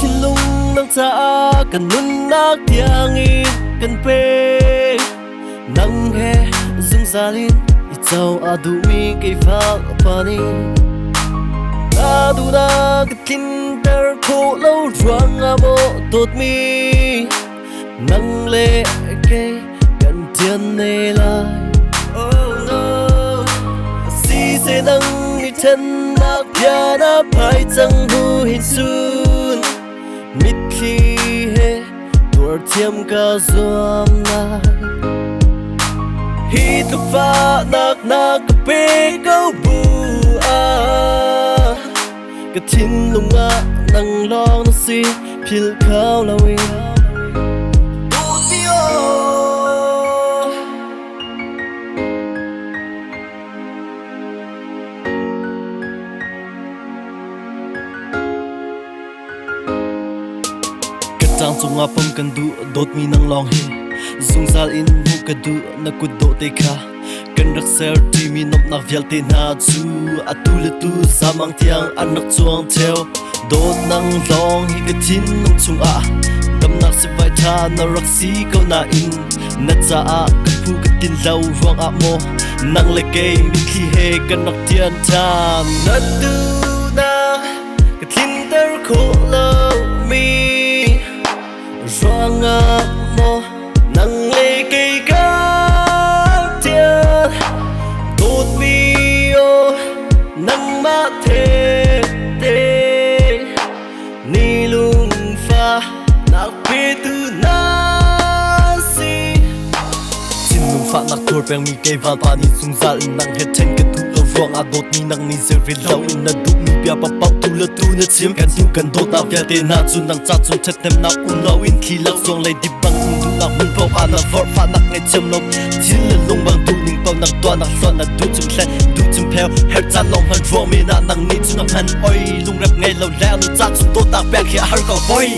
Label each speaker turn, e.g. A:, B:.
A: thiên lung nang ta kan nun nak tiang in kan pe nang he zung salin i chau adu mi ke phal pani adu na ka tin ter kho lo ruang amo tot mi nang le ke kan tian ne lai oh no si se nang ni chen nak ya na phai chang hu hin sun mit khi he tor thiam ka zoam lai hi tu fa nak nak ka pe go bu a ka thin lung a nang long na si phil khao la wi Trang chung a pam kan du dot mi nang long hi zung zal in bu ka du na ku do te kha kan rak ser ti mi nop na vial te na chu atu le tu samang tiang anak chuang theo dot nang long hi ka thin nang chung a dam nak se vai tha na rak si ko na in na cha a ka pu ka tin lau ruang a mo nang le ke mi khi he kan nak tian tham na du na ka thin ter kho lo mi Ruang mo nang le kay ka tiyan Tot mi o nang mate te Ni lung fa nak pitu na si Sin lung fa nak tur peng mi kay van pa ni sung zal nang het chen ka tu lo ruang a dot mi nang ni zer vi lau in na du mi bia pa pau tu le tu na chim kan tu kan dot na via te na chu nang cha chu chet nem na un lo in khi lak song lai di bang du na hun pau ana for fa nak ngai chem lo chin le lung bang tu ning pau nak to nak so na du chum khle du chum pheo her cha long han ro mi na nang ni chu nang han oi lung rap ngai lo la nu cha chu dot ta back here har ko boy